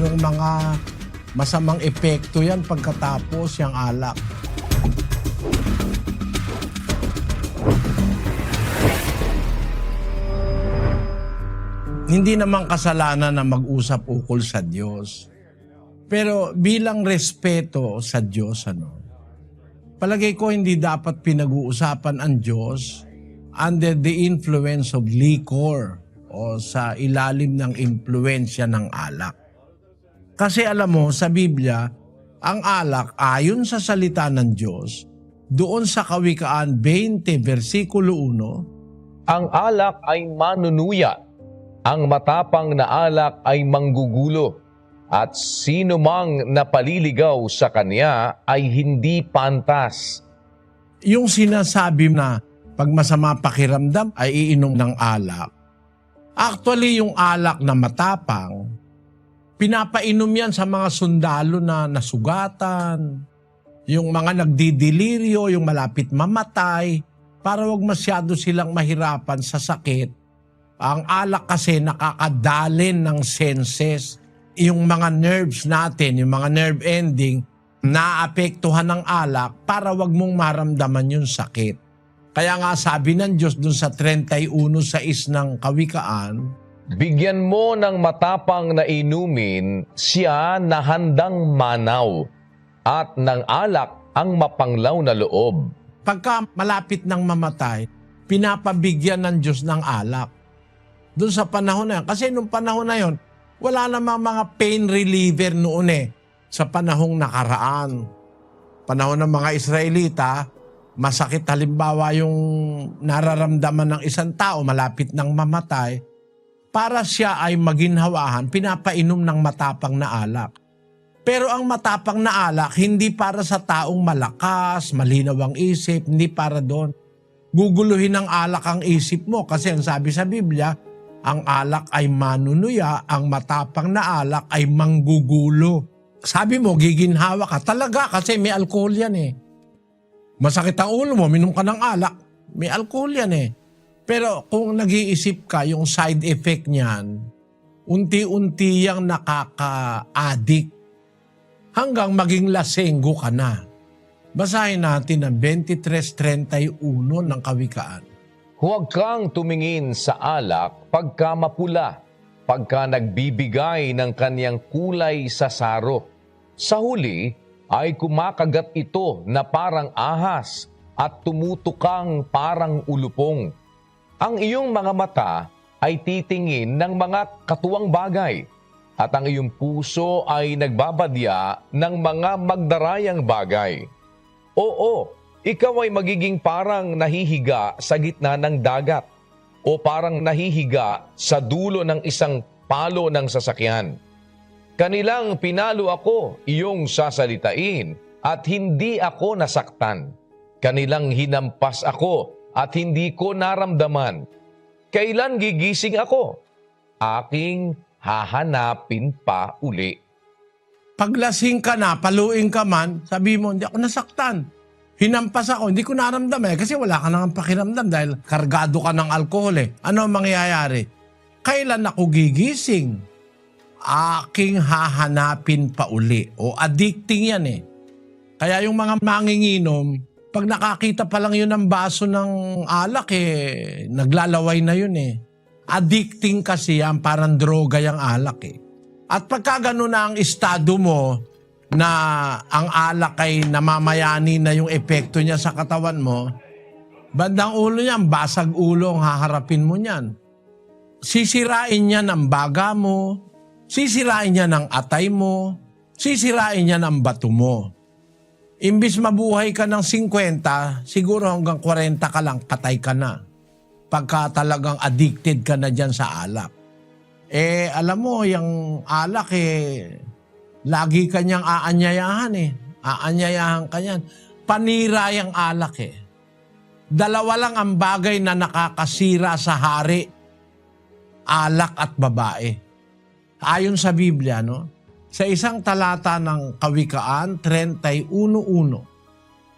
merong mga masamang epekto yan pagkatapos yung alak. Hindi naman kasalanan na mag-usap ukol sa Diyos. Pero bilang respeto sa Diyos, palagay ko hindi dapat pinag-uusapan ang Diyos under the influence of liquor o sa ilalim ng impluensya ng alak. Kasi alam mo, sa Biblia, ang alak ayon sa salita ng Diyos, doon sa Kawikaan 20, versikulo 1, Ang alak ay manunuya, ang matapang na alak ay manggugulo, at sino mang napaliligaw sa kanya ay hindi pantas. yung sinasabi na pag masama pakiramdam ay iinom ng alak. Actually, yung alak na matapang, pinapainom yan sa mga sundalo na nasugatan, yung mga nagdidelirio, yung malapit mamatay, para wag masyado silang mahirapan sa sakit. Ang alak kasi nakakadalin ng senses. Yung mga nerves natin, yung mga nerve ending, naapektuhan ng alak para wag mong maramdaman yung sakit. Kaya nga sabi ng Diyos dun sa 31:6 ng Kawikaan, Bigyan mo ng matapang na inumin siya na handang manaw, at ng alak ang mapanglaw na loob. pagka malapit ng mamatay, pinapabigyan ng Diyos ng alak. Doon sa panahon na yan. Kasi nung panahon na yon, wala namang mga pain reliever noon sa panahong nakaraan. Panahon ng mga Israelita, masakit halimbawa yung nararamdaman ng isang tao malapit ng mamatay, para siya ay maginhawahan, pinapainom ng matapang na alak. Pero ang matapang na alak, hindi para sa taong malakas, malinaw ang isip, hindi para doon. Guguluhin ng alak ang isip mo kasi ang sabi sa Biblia, ang alak ay manunuya, ang matapang na alak ay manggugulo. Sabi mo, giginhawa ka. Talaga kasi may alcohol yan Masakit ang ulo mo, minom ka ng alak, may alcohol yan Pero kung nag-iisip ka, yung side effect niyan, unti-unti yang nakaka-addict hanggang maging lasenggo ka na. Basahin natin ang 23:31 ng Kawikaan. Huwag kang tumingin sa alak pagka mapula, pagka nagbibigay ng kanyang kulay sa saro. Sa huli ay kumakagat ito na parang ahas at tumutukang parang ulupong. Ang iyong mga mata ay titingin ng mga katuwang bagay, at ang iyong puso ay nagbabadya ng mga magdarayang bagay. Oo, ikaw ay magiging parang nahihiga sa gitna ng dagat o parang nahihiga sa dulo ng isang palo ng sasakyan. Kanilang pinalo ako, iyong sasalitain, at hindi ako nasaktan. Kanilang hinampas ako at hindi ko naramdaman. Kailan gigising ako? Aking hahanapin pa uli. Paglasing ka na, paluin ka man, sabi mo, hindi ako nasaktan. Hinampas ako, hindi ko naramdaman kasi wala ka nang pakiramdam dahil kargado ka ng alkohol Ano ang mangyayari? Kailan ako gigising? Aking hahanapin pa uli. O addicting yan Kaya yung mga manginginom, pag nakakita pa lang yun ng baso ng alak naglalaway na yun Addicting kasi yan, parang droga yung alak At pagka gano'n na ang estado mo, na ang alak ay namamayani na yung epekto niya sa katawan mo, bandang ulo niyan, basag ulo ang haharapin mo niyan. Sisirain niya ng baga mo, sisirain niya ng atay mo, sisirain niya ng bato mo. Imbis mabuhay ka ng 50, siguro hanggang 40 ka lang, patay ka na. Pagka talagang addicted ka na dyan sa alak. Alam mo, yung alak lagi kanyang aanyayahan Aanyayahan kanyan. Panira yung alak Dalawa lang ang bagay na nakakasira sa hari. Alak at babae. Ayon sa Biblia, sa isang talata ng Kawikaan 31:1.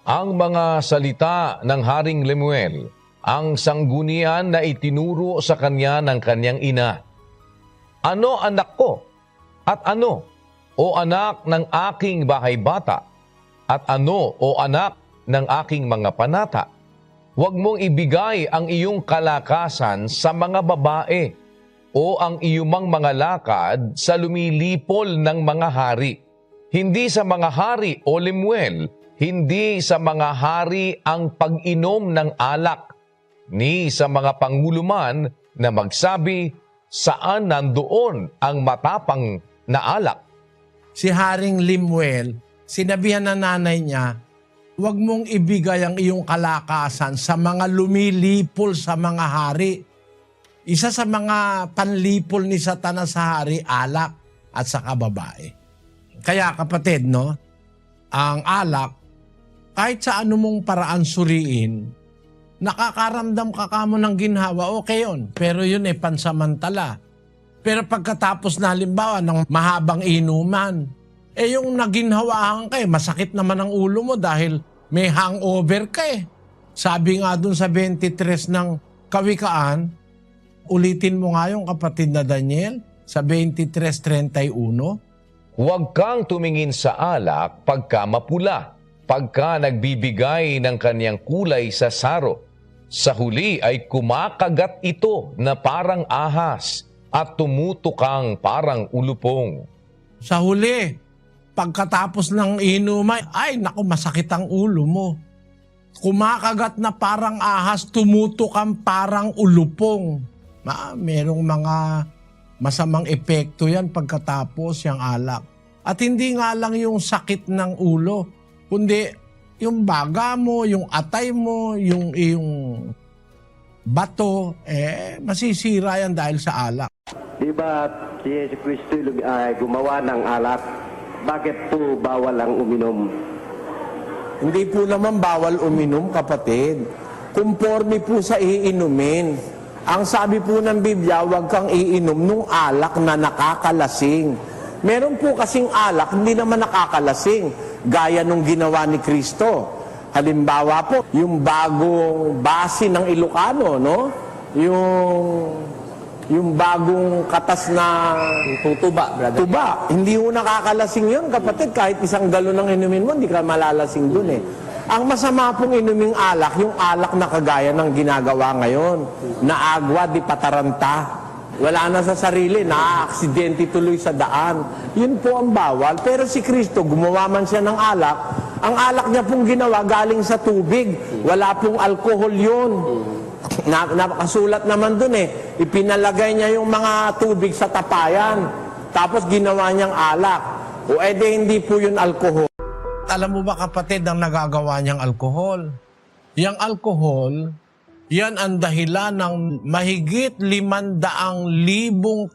Ang mga salita ng Haring Lemuel, ang sanggunian na itinuro sa kanya ng kanyang ina. Ano anak ko? At ano o anak ng aking bahay bata? At ano, o anak ng aking mga panata? Huwag mong ibigay ang iyong kalakasan sa mga babae o ang iyumang mga lakad sa lumilipol ng mga hari. Hindi sa mga hari o Lemuel, hindi sa mga hari ang pag-inom ng alak, ni sa mga pangulo man na magsabi, saan nandoon ang matapang na alak? Si Haring Lemuel, sinabihan na nanay niya, huwag mong ibigay ang iyong kalakasan sa mga lumilipol sa mga hari. Isa sa mga panlipol ni Satanas sa hari, alak at saka babae. Kaya kapatid, no, ang alak, kahit sa anumong paraan suriin, nakakaramdam ka kamo ng ginhawa, okay yun. Pero yun pansamantala. Pero pagkatapos na halimbawa ng mahabang inuman, yung naginhawaan ka masakit naman ang ulo mo dahil may hangover ka Sabi nga dun sa 23 ng Kawikaan, ulitin mo nga yung kapatid na Daniel sa 23:31. Huwag kang tumingin sa alak pagka mapula, pagka nagbibigay ng kanyang kulay sa saro. Sa huli ay kumakagat ito na parang ahas at tumutukang parang ulupong. Sa huli, pagkatapos ng inuman, ay naku, masakit ang ulo mo. Kumakagat na parang ahas, tumutukang parang ulupong. Merong mga masamang epekto yan pagkatapos yung alak. At hindi nga lang yung sakit ng ulo, kundi yung baga mo, yung atay mo, yung bato, masisira yan dahil sa alak. Di ba si Yesu Cristo ay gumawa ng alak? Bakit po bawal ang uminom? Hindi po naman bawal uminom, kapatid. Conforme po sa iinumin. Ang sabi po ng Biblia, huwag kang iinom nung alak na nakakalasing. Meron po kasing alak, hindi naman nakakalasing. Gaya nung ginawa ni Kristo. Halimbawa po, yung bagong base ng Ilocano, no? Yung bagong katas na Tutuba, brother. tuba. Hindi mo nakakalasing yun, kapatid. Kahit isang galon ng inumin mo, hindi ka malalasing dun Ang masama pong inuming alak, yung alak na kagaya ng ginagawa ngayon, na agwa di pataranta. Wala na sa sarili, na-aksidente tuloy sa daan. Yun po ang bawal. Pero si Kristo, gumawa man siya ng alak, ang alak niya pong ginawa galing sa tubig. Wala pong alkohol yun. Nakasulat naman dun ipinalagay niya yung mga tubig sa tapayan. Tapos ginawa niyang alak. O hindi po yun alkohol. Alam mo ba kapatid ang nagagawa niyang alkohol? Yang alkohol, yan ang dahilan ng mahigit 500,000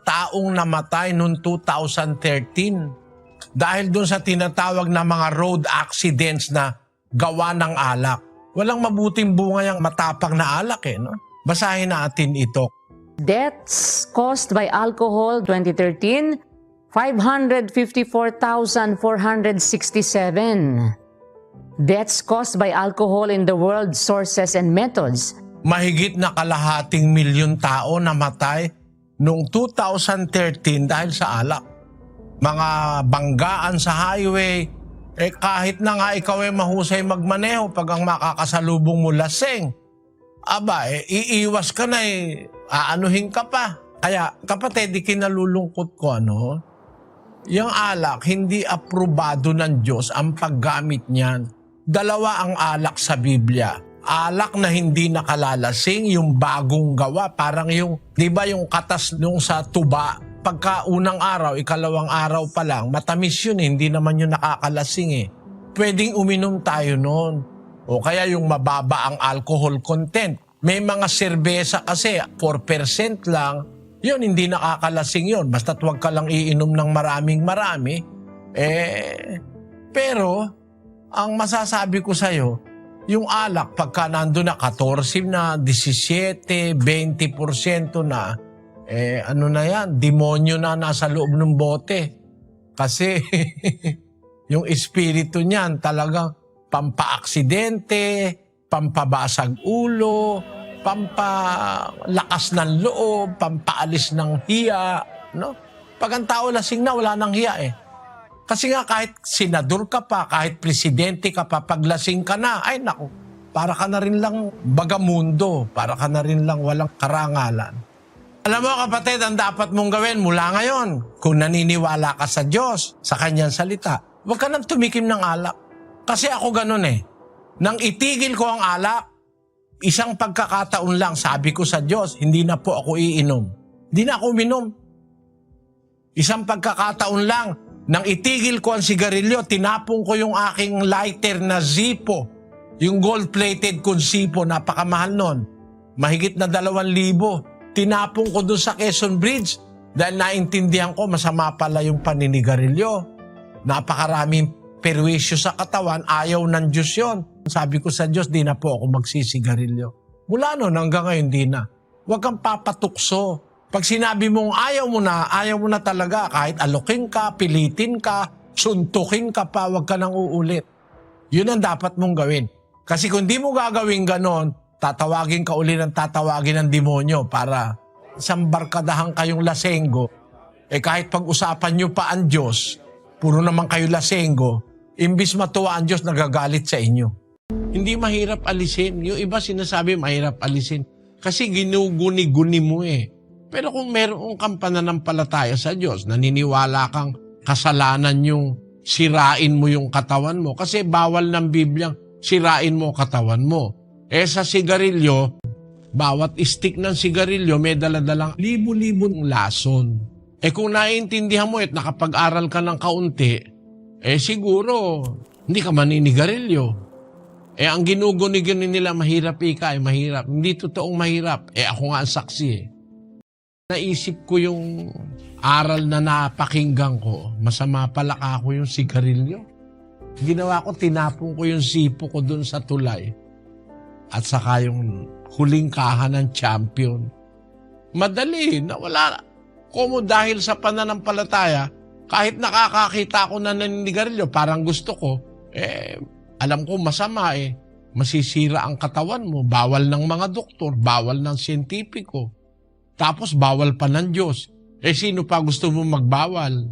taong namatay noong 2013. Dahil dun sa tinatawag na mga road accidents na gawa ng alak. Walang mabuting bunga yung matapang na alak no? Basahin natin ito. Deaths caused by alcohol 2013, 554,467. Deaths caused by alcohol in the world, sources and methods. Mahigit na kalahating milyon tao namatay noong 2013 dahil sa alak. Mga banggaan sa highway, kahit na nga ikaw mahusay magmaneho pag ang makakasalubong mo lasing, iiwas ka na aanuhin ka pa. Kaya kapatid, kinalulungkot ko yung alak, hindi aprobado ng Diyos ang paggamit niyan. Dalawa ang alak sa Biblia. Alak na hindi nakalalasing, yung bagong gawa. Parang di ba yung katas nung sa tuba, pagka unang araw, ikalawang araw pa lang, matamis yun hindi naman yun nakakalasing Pwedeng uminom tayo noon. O kaya yung mababa ang alcohol content. May mga serbesa kasi, 4% lang, yun, hindi nakakalasing yun. Basta't huwag ka lang iinom ng marami. Pero, ang masasabi ko sa'yo, yung alak, pagka nando na 14 na, 17, 20% na, ano na yan, demonyo na nasa loob ng bote. Kasi, yung espiritu niyan talagang pampaaksidente, pampabasag ulo, pampalakas ng loob, pampaalis ng hiya, no? Pag ang tao lasing na, wala nang hiya Kasi nga kahit senador ka pa, kahit presidente ka pa, paglasing ka na, ay naku, para ka na rin lang bagamundo, para ka na rin lang walang karangalan. Alam mo kapatid, ang dapat mong gawin mula ngayon, kung naniniwala ka sa Diyos, sa Kanyang salita, huwag ka nang tumikim ng alak. Kasi ako ganun eh. Nang itigil ko ang alak, isang pagkakataon lang, sabi ko sa Diyos, hindi na po ako iinom. Hindi na ako uminom. Isang pagkakataon lang, nang itigil ko ang sigarilyo, tinapong ko yung aking lighter na Zippo. Yung gold-plated kong Zippo, napakamahal nun. Mahigit na 2,000. Tinapong ko doon sa Quezon Bridge dahil naintindihan ko masama pala yung paninigarilyo. Napakaraming perwisyo sa katawan, ayaw ng Diyos yun. Sabi ko sa Diyos, di na po ako magsisigarilyo. Mula noon hanggang ngayon, di na. Huwag kang papatukso. Pag sinabi mong ayaw mo na talaga. Kahit alukin ka, pilitin ka, suntukin ka pa, huwag ka nang uulit. Yun ang dapat mong gawin. Kasi kung di mo gagawin ganon, tatawagin ka uli ng tatawagin ng demonyo para isang barkadahan kayong lasenggo. Kahit pag-usapan nyo pa ang Diyos, puro naman kayo lasenggo, imbis matuwa ang Diyos, nagagalit sa inyo. Hindi mahirap alisin. Yung iba sinasabi mahirap alisin. Kasi ginuguni-guni mo eh. Pero kung meron kang pananampalataya sa Diyos, naniniwala kang kasalanan yung sirain mo yung katawan mo. Kasi bawal ng Biblia sirain mo katawan mo. Sa sigarilyo, bawat stick ng sigarilyo may daladalang libo-libong lason. Kung naiintindihan mo at nakapag-aral ka ng kaunti, siguro hindi ka maninigarilyo. Ang ginuguni-guni nila mahirap ay mahirap. Hindi totoong mahirap. Ako nga ang saksi eh. Naisip ko yung aral na napakinggan ko, masama pala ako yung sigarilyo. Ginawa ko, tinapon ko yung sipo ko dun sa tulay. At saka yung huling kaha ng champion. Madali, nawala. Kumo dahil sa pananampalataya, kahit nakakakita ako na naninigarilyo, parang gusto ko, alam ko masama masisira ang katawan mo. Bawal ng mga doktor, bawal ng siyentipiko. Tapos bawal pa ng Diyos. Sino pa gusto mo magbawal?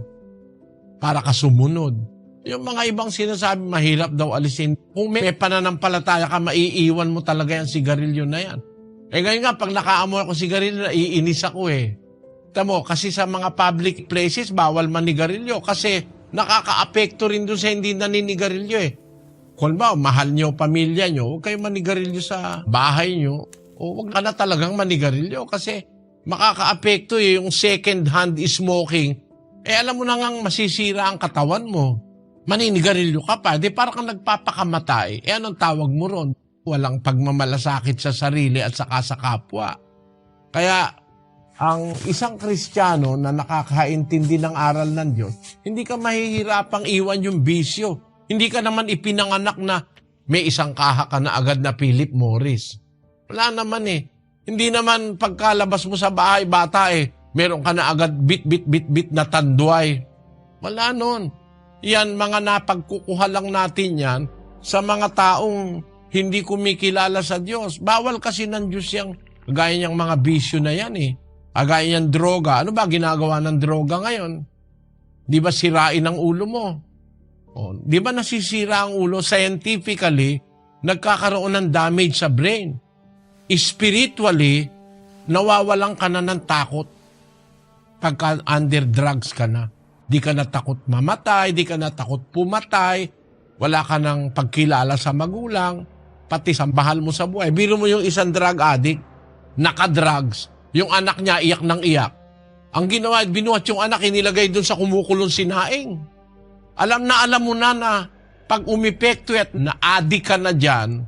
Para ka sumunod. Yung mga ibang sinasabi, mahirap daw alisin. Kung may pananampalataya ka, maiiwan mo talaga yung sigarilyo na yan. Ngayon nga, pag nakaamoy ako sigarilyo, naiinis ako Tamo, kasi sa mga public places, bawal manigarilyo. Kasi nakaka-apekto rin doon sa hindi naninigarilyo Kung ba, mahal nyo, pamilya nyo, huwag kayo manigarilyo sa bahay nyo. O huwag ka na talagang manigarilyo kasi makaka-apekto yung second-hand smoking. Alam mo na ngang masisira ang katawan mo. Maninigarilyo ka pa. Para kang nagpapakamatay. Anong tawag mo ron? Walang pagmamalasakit sa sarili at saka sa kapwa. Kaya, ang isang Kristiyano na nakakaintindi ng aral ng Diyos, hindi ka mahihirapang iwan yung bisyo. Hindi ka naman ipinanganak na may isang kaha ka na agad na Philip Morris. Wala naman Hindi naman pagkalabas mo sa bahay, bata meron ka na agad bit na tanduay. Wala nun. Yan, mga napagkukuha lang natin yan sa mga taong hindi kumikilala sa Diyos. Bawal kasi ng Diyos yung gaya niyang mga bisyo na yan Gaya niyang droga. Ano ba ginagawa ng droga ngayon? Di ba sirain ang ulo mo? Di ba nasisira ang ulo? Scientifically, nagkakaroon ng damage sa brain. Spiritually, nawawalan ka na ng takot pagka under drugs ka na. Di ka na takot mamatay, di ka na takot pumatay, wala ka ng pagkilala sa magulang, pati sa mahal mo sa buhay. Biro mo yung isang drug addict, naka-drugs, yung anak niya iyak ng iyak. Ang ginawa, binuhat yung anak, inilagay doon sa kumukulong sinaing. Alam mo na pag umipekto at na-addict ka na dyan,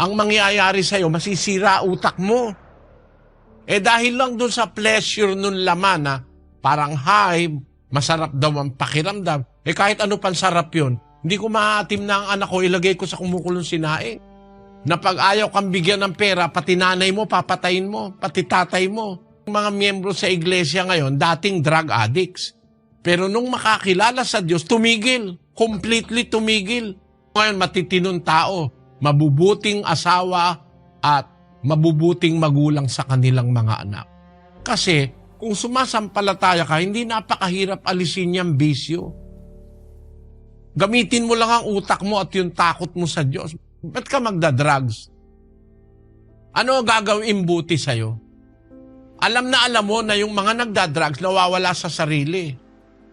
ang mangyayari sa'yo, masisira utak mo. Dahil lang doon sa pleasure nun laman parang high, masarap daw ang pakiramdam. Kahit ano pang sarap yun, hindi ko maatim na ang anak ko, ilagay ko sa kumukulong sinaing. Na pag ayaw kang bigyan ng pera, pati nanay mo, papatayin mo, pati tatay mo. Mga miyembro sa iglesia ngayon, dating drug addicts. Pero nung makakilala sa Diyos, tumigil. Completely tumigil. Ngayon, matitinong tao, mabubuting asawa at mabubuting magulang sa kanilang mga anak. Kasi kung sumasampalataya ka, hindi napakahirap alisin niyang bisyo. Gamitin mo lang ang utak mo at yung takot mo sa Diyos. Ba't ka magda-drugs? Ano gagawin buti sa'yo? Alam na alam mo na yung mga nagda-drugs nawawala sa sarili.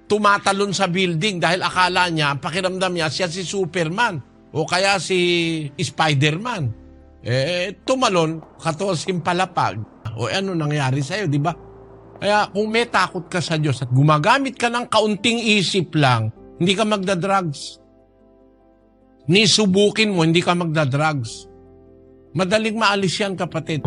Tumatalon sa building dahil akala niya, pakiramdam niya, siya si Superman o kaya si Spiderman. Tumalon, 14 palapag. O ano nangyari sa'yo, di ba? Kaya kung may takot ka sa Diyos at gumagamit ka ng kaunting isip lang, hindi ka magda-drugs. Ni subukin mo, hindi ka magda-drugs. Madaling maalis yan, kapatid.